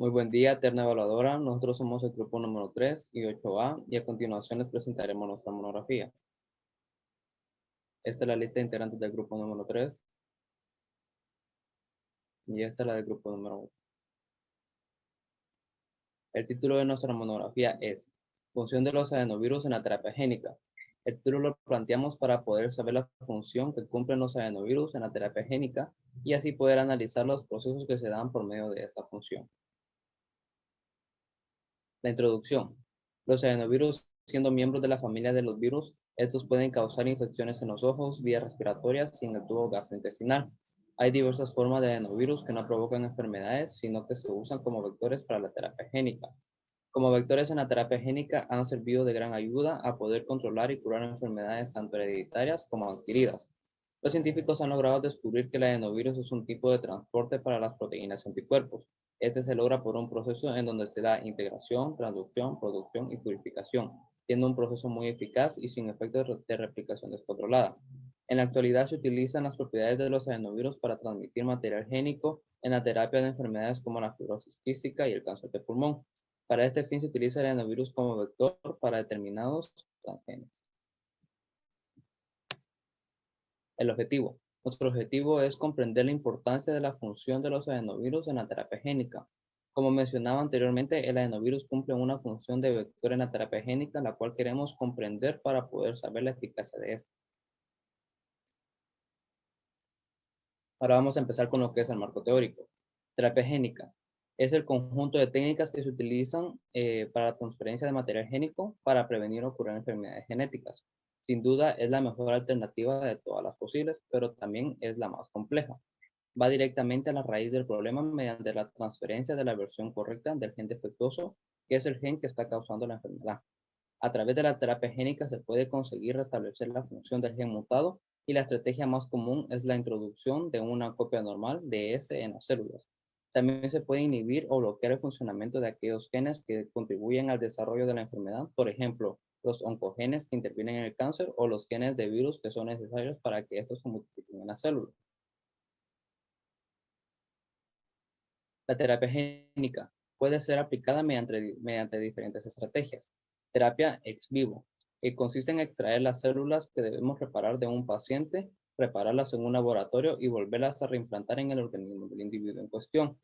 Muy buen día, terna evaluadora. Nosotros somos el grupo número 3 y 8A y a continuación les presentaremos nuestra monografía. Esta es la lista de integrantes del grupo número 3 y esta es la del grupo número 8. El título de nuestra monografía es Función de los adenovirus en la terapia génica. El título lo planteamos para poder saber la función que cumplen los adenovirus en la terapia génica y así poder analizar los procesos que se dan por medio de esta función. La introducción. Los adenovirus, siendo miembros de la familia de los virus, estos pueden causar infecciones en los ojos, vías respiratorias y en el tubo gastrointestinal. Hay diversas formas de adenovirus que no provocan enfermedades, sino que se usan como vectores para la terapia génica. Como vectores en la terapia génica han servido de gran ayuda a poder controlar y curar enfermedades tanto hereditarias como adquiridas. Los científicos han logrado descubrir que el adenovirus es un tipo de transporte para las proteínas anticuerpos. Este se logra por un proceso en donde se da integración, transducción, producción y purificación, siendo un proceso muy eficaz y sin efectos de replicación descontrolada. En la actualidad se utilizan las propiedades de los adenovirus para transmitir material génico en la terapia de enfermedades como la fibrosis quística y el cáncer de pulmón. Para este fin se utiliza el adenovirus como vector para determinados transgenes. El objetivo. Nuestro objetivo es comprender la importancia de la función de los adenovirus en la terapia génica. Como mencionaba anteriormente, el adenovirus cumple una función de vector en la terapia génica, la cual queremos comprender para poder saber la eficacia de esta. Ahora vamos a empezar con lo que es el marco teórico. Terapia génica. Es el conjunto de técnicas que se utilizan para la transferencia de material génico para prevenir o curar enfermedades genéticas. Sin duda es la mejor alternativa de todas las posibles, pero también es la más compleja. Va directamente a la raíz del problema mediante la transferencia de la versión correcta del gen defectuoso, que es el gen que está causando la enfermedad. A través de la terapia génica se puede conseguir restablecer la función del gen mutado y la estrategia más común es la introducción de una copia normal de este en las células. También se puede inhibir o bloquear el funcionamiento de aquellos genes que contribuyen al desarrollo de la enfermedad, por ejemplo, los oncogenes que intervienen en el cáncer o los genes de virus que son necesarios para que estos se multipliquen en las células. La terapia génica puede ser aplicada mediante diferentes estrategias. Terapia ex vivo, que consiste en extraer las células que debemos reparar de un paciente, prepararlas en un laboratorio y volverlas a reimplantar en el organismo del individuo en cuestión.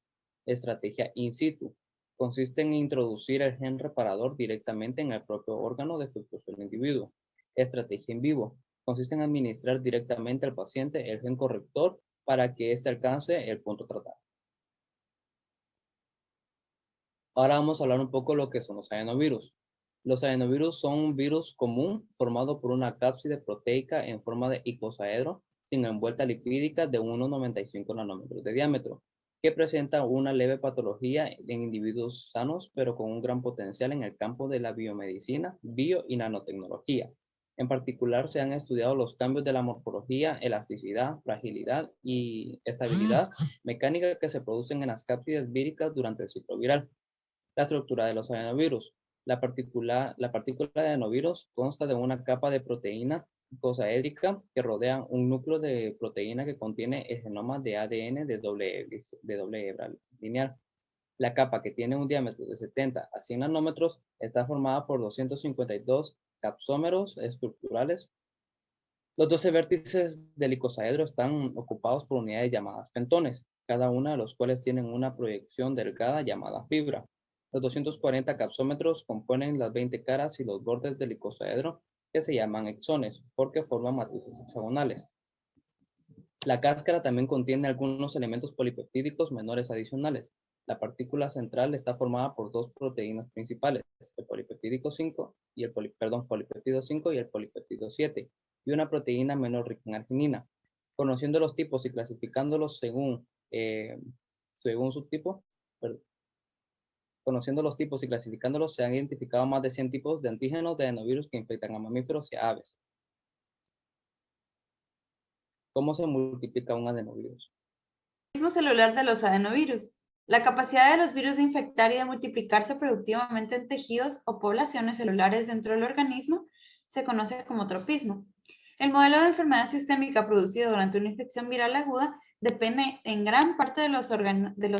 Estrategia in situ, consiste en introducir el gen reparador directamente en el propio órgano defectuoso del individuo. Estrategia in vivo, consiste en administrar directamente al paciente el gen corrector para que éste alcance el punto tratado. Ahora vamos a hablar un poco de lo que son los adenovirus. Los adenovirus son un virus común formado por una cápside proteica en forma de icosaedro sin envuelta lipídica de 1,95 nanómetros de diámetro, que presenta una leve patología en individuos sanos, pero con un gran potencial en el campo de la biomedicina, bio y nanotecnología. En particular, se han estudiado los cambios de la morfología, elasticidad, fragilidad y estabilidad mecánica que se producen en las cápsides víricas durante el ciclo viral. La estructura de los adenovirus. La partícula de adenovirus consta de una capa de proteína icosaédrica que rodea un núcleo de proteína que contiene el genoma de ADN de doble hebra lineal. La capa, que tiene un diámetro de 70 a 100 nanómetros, está formada por 252 capsómeros estructurales. Los 12 vértices del icosaedro están ocupados por unidades llamadas pentones, cada una de los cuales tienen una proyección delgada llamada fibra. Los 240 capsómetros componen las 20 caras y los bordes del icosaedro, que se llaman exones, porque forman matrices hexagonales. La cáscara también contiene algunos elementos polipeptídicos menores adicionales. La partícula central está formada por dos proteínas principales, el polipeptídico 5 y polipeptido 5 y el polipeptido 7, y una proteína menor rica en arginina. Conociendo los tipos y clasificándolos según su tipo, Conociendo los tipos y clasificándolos, se han identificado más de 100 tipos de antígenos de adenovirus que infectan a mamíferos y a aves. ¿Cómo se multiplica un adenovirus? Celular de los adenovirus. La capacidad de los virus de infectar y de multiplicarse productivamente en tejidos o poblaciones celulares dentro del organismo se conoce como tropismo. El modelo de enfermedad sistémica producido durante una infección viral aguda depende en gran parte de los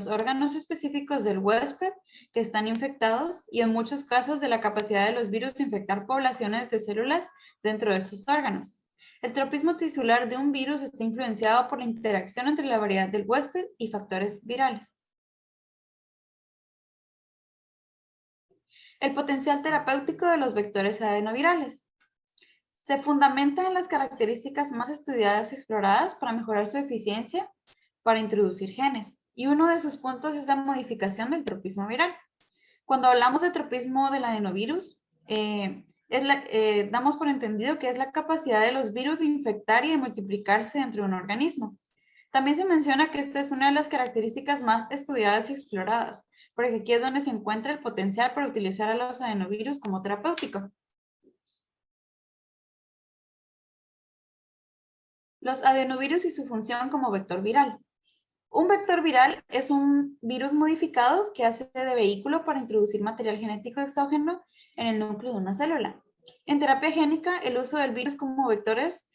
órganos específicos del huésped que están infectados y en muchos casos de la capacidad de los virus de infectar poblaciones de células dentro de esos órganos. El tropismo tisular de un virus está influenciado por la interacción entre la variedad del huésped y factores virales. El potencial terapéutico de los vectores adenovirales. Se fundamenta en las características más estudiadas y exploradas para mejorar su eficiencia para introducir genes. Y uno de sus puntos es la modificación del tropismo viral. Cuando hablamos de tropismo del adenovirus, damos por entendido que es la capacidad de los virus de infectar y de multiplicarse dentro de un organismo. También se menciona que esta es una de las características más estudiadas y exploradas, porque aquí es donde se encuentra el potencial para utilizar a los adenovirus como terapéutico. Los adenovirus y su función como vector viral. Un vector viral es un virus modificado que hace de vehículo para introducir material genético exógeno en el núcleo de una célula. En terapia génica, el uso del virus como vectores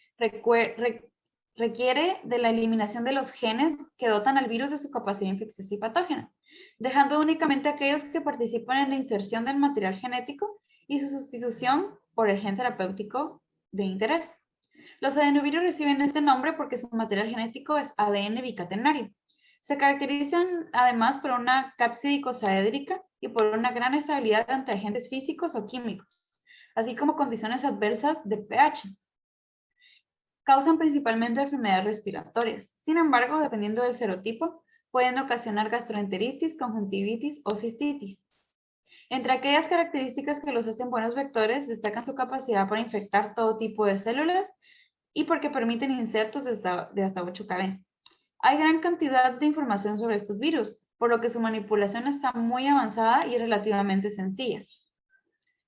requiere de la eliminación de los genes que dotan al virus de su capacidad infecciosa y patógena, dejando únicamente aquellos que participan en la inserción del material genético y su sustitución por el gen terapéutico de interés. Los adenovirus reciben este nombre porque su material genético es ADN bicatenario. Se caracterizan además por una cápside icosaédrica y por una gran estabilidad ante agentes físicos o químicos, así como condiciones adversas de pH. Causan principalmente enfermedades respiratorias. Sin embargo, dependiendo del serotipo, pueden ocasionar gastroenteritis, conjuntivitis o cistitis. Entre aquellas características que los hacen buenos vectores, destacan su capacidad para infectar todo tipo de células y porque permiten insertos de hasta 8 kb. Hay gran cantidad de información sobre estos virus, por lo que su manipulación está muy avanzada y es relativamente sencilla.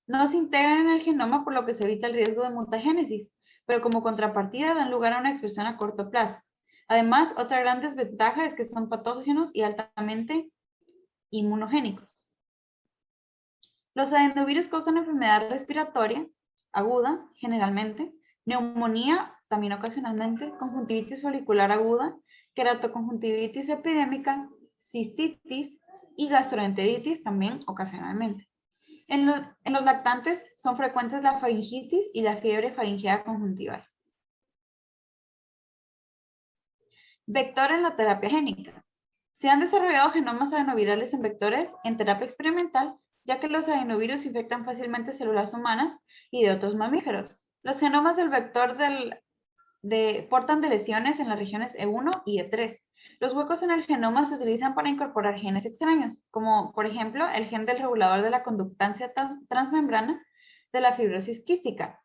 No se integran en el genoma, por lo que se evita el riesgo de mutagénesis, pero como contrapartida dan lugar a una expresión a corto plazo. Además, otra gran desventaja es que son patógenos y altamente inmunogénicos. Los adenovirus causan enfermedad respiratoria aguda, generalmente, neumonía, también ocasionalmente, conjuntivitis folicular aguda, queratoconjuntivitis epidémica, cistitis y gastroenteritis también ocasionalmente. En los lactantes son frecuentes la faringitis y la fiebre faringea conjuntival. Vector en la terapia génica. Se han desarrollado genomas adenovirales en vectores en terapia experimental, ya que los adenovirus infectan fácilmente células humanas y de otros mamíferos. Los genomas del vector portan de lesiones en las regiones E1 y E3. Los huecos en el genoma se utilizan para incorporar genes extraños, como por ejemplo el gen del regulador de la conductancia transmembrana de la fibrosis quística.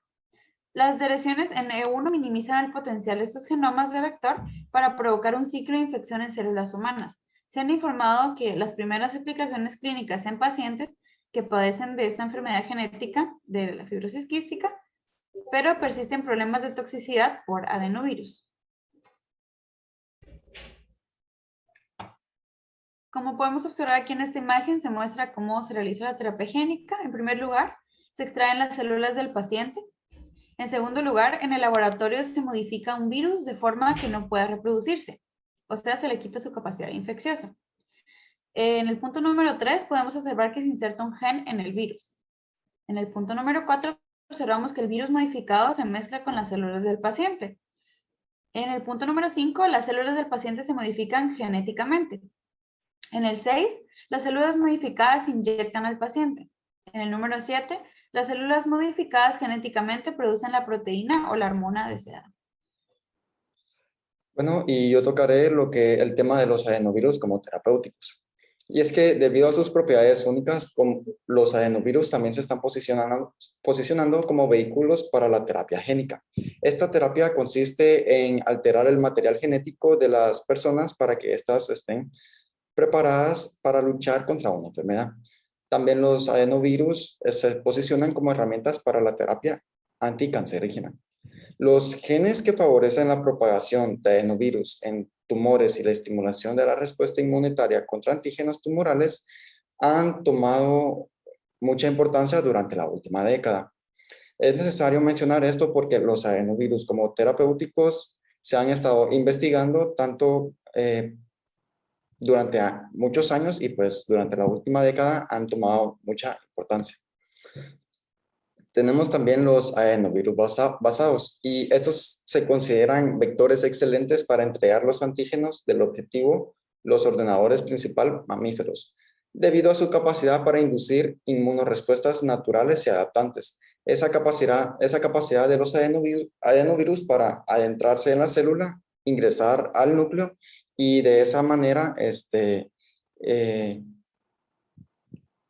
Las deleciones en E1 minimizan el potencial de estos genomas de vector para provocar un ciclo de infección en células humanas. Se han informado que las primeras aplicaciones clínicas en pacientes que padecen de esta enfermedad genética de la fibrosis quística, pero persisten problemas de toxicidad por adenovirus. Como podemos observar aquí en esta imagen, se muestra cómo se realiza la terapia génica. En primer lugar, se extraen las células del paciente. En segundo lugar, en el laboratorio se modifica un virus de forma que no pueda reproducirse, o sea, se le quita su capacidad infecciosa. En el punto número 3 podemos observar que se inserta un gen en el virus. En el punto número 4 observamos que el virus modificado se mezcla con las células del paciente. En el punto número 5, las células del paciente se modifican genéticamente. En el 6, las células modificadas se inyectan al paciente. En el número 7, las células modificadas genéticamente producen la proteína o la hormona deseada. Bueno, y yo tocaré el tema de los adenovirus como terapéuticos. Y es que debido a sus propiedades únicas, los adenovirus también se están posicionando como vehículos para la terapia génica. Esta terapia consiste en alterar el material genético de las personas para que éstas estén preparadas para luchar contra una enfermedad. También los adenovirus se posicionan como herramientas para la terapia anticancerígena. Los genes que favorecen la propagación de adenovirus en tumores y la estimulación de la respuesta inmunitaria contra antígenos tumorales han tomado mucha importancia durante la última década. Es necesario mencionar esto porque los adenovirus como terapéuticos se han estado investigando tanto durante muchos años y pues durante la última década han tomado mucha importancia. Tenemos también los adenovirus basados y estos se consideran vectores excelentes para entregar los antígenos del objetivo, los ordenadores principal mamíferos, debido a su capacidad para inducir inmunorespuestas naturales y adaptantes. Esa capacidad de los adenovirus para adentrarse en la célula, ingresar al núcleo y de esa manera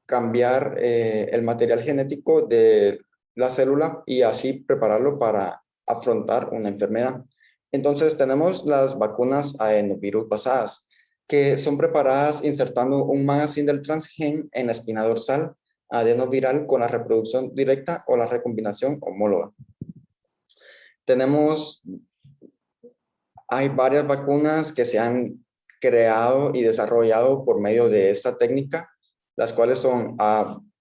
cambiar el material genético de la célula y así prepararlo para afrontar una enfermedad. Entonces tenemos las vacunas adenovirus basadas, que son preparadas insertando un magazine del transgen en la espina dorsal adenoviral con la reproducción directa o la recombinación homóloga. Hay varias vacunas que se han creado y desarrollado por medio de esta técnica, las cuales son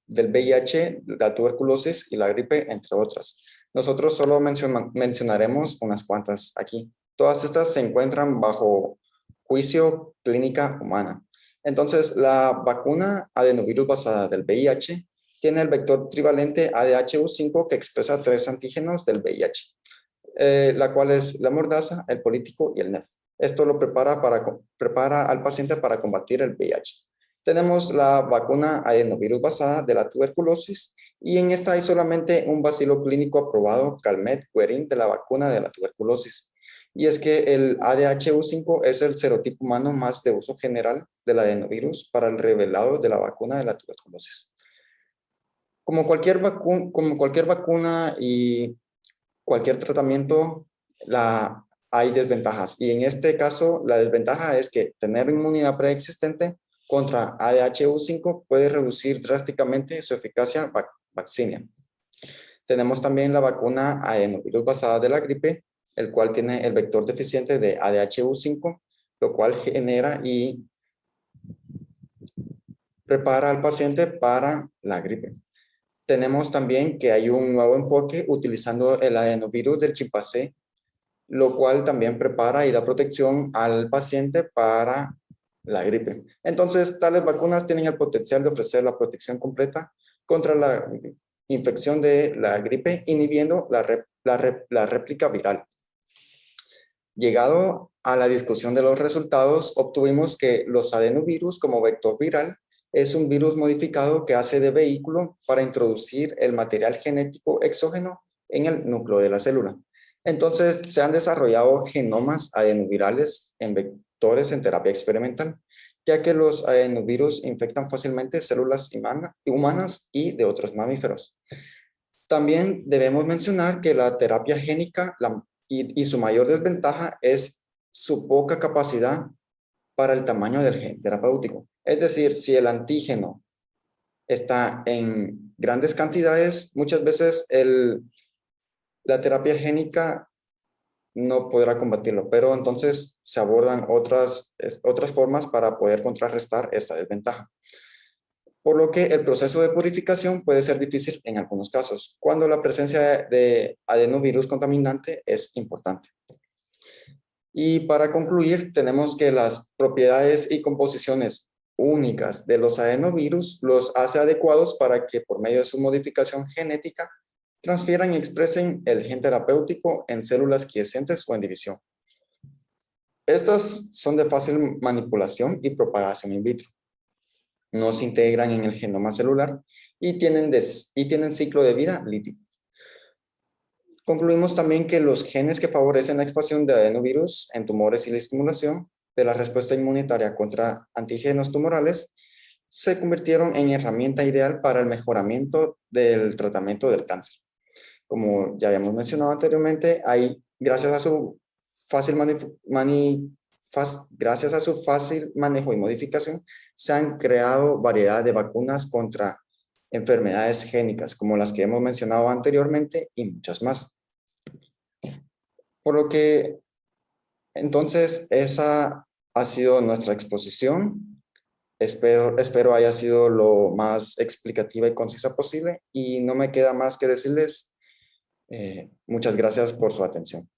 del VIH, la tuberculosis y la gripe, entre otras. Nosotros solo mencionaremos unas cuantas aquí. Todas estas se encuentran bajo juicio clínica humana. Entonces, la vacuna adenovirus basada del VIH tiene el vector trivalente ADHU5 que expresa 3 antígenos del VIH, la cual es la mordaza, el político y el NEF. Esto lo prepara al paciente para combatir el VIH. Tenemos la vacuna adenovirus basada de la tuberculosis y en esta hay solamente un bacilo clínico aprobado, Calmet-Guerin, de la vacuna de la tuberculosis. Y es que el ADHU5 es el serotipo humano más de uso general del adenovirus para el revelado de la vacuna de la tuberculosis. Como cualquier vacuna y cualquier tratamiento, hay desventajas. Y en este caso, la desventaja es que tener inmunidad preexistente contra ADHU5 puede reducir drásticamente su eficacia vaccinia. Tenemos también la vacuna adenovirus basada de la gripe, el cual tiene el vector deficiente de ADHU5, lo cual genera y prepara al paciente para la gripe. Tenemos también que hay un nuevo enfoque utilizando el adenovirus del chimpancé, lo cual también prepara y da protección al paciente para la gripe. Entonces, tales vacunas tienen el potencial de ofrecer la protección completa contra la infección de la gripe, inhibiendo la réplica viral. Llegado a la discusión de los resultados, obtuvimos que los adenovirus como vector viral es un virus modificado que hace de vehículo para introducir el material genético exógeno en el núcleo de la célula. Entonces, se han desarrollado genomas adenovirales en vectores en terapia experimental, ya que los adenovirus infectan fácilmente células humanas y de otros mamíferos. También debemos mencionar que la terapia génica y su mayor desventaja es su poca capacidad para el tamaño del gen terapéutico. Es decir, si el antígeno está en grandes cantidades, muchas veces la terapia génica no podrá combatirlo, pero entonces se abordan otras formas para poder contrarrestar esta desventaja. Por lo que el proceso de purificación puede ser difícil en algunos casos, cuando la presencia de adenovirus contaminante es importante. Y para concluir, tenemos que las propiedades y composiciones únicas de los adenovirus los hace adecuados para que por medio de su modificación genética transfieran y expresen el gen terapéutico en células quiescentes o en división. Estas son de fácil manipulación y propagación in vitro. No se integran en el genoma celular y tienen ciclo de vida lítico. Concluimos también que los genes que favorecen la expansión de adenovirus en tumores y la estimulación de la respuesta inmunitaria contra antígenos tumorales se convirtieron en herramienta ideal para el mejoramiento del tratamiento del cáncer. Como ya habíamos mencionado anteriormente, gracias a su fácil manejo y modificación, se han creado variedad de vacunas contra enfermedades génicas, como las que hemos mencionado anteriormente y muchas más. Por lo que, entonces, esa ha sido nuestra exposición. Espero haya sido lo más explicativa y concisa posible y no me queda más que decirles muchas gracias por su atención.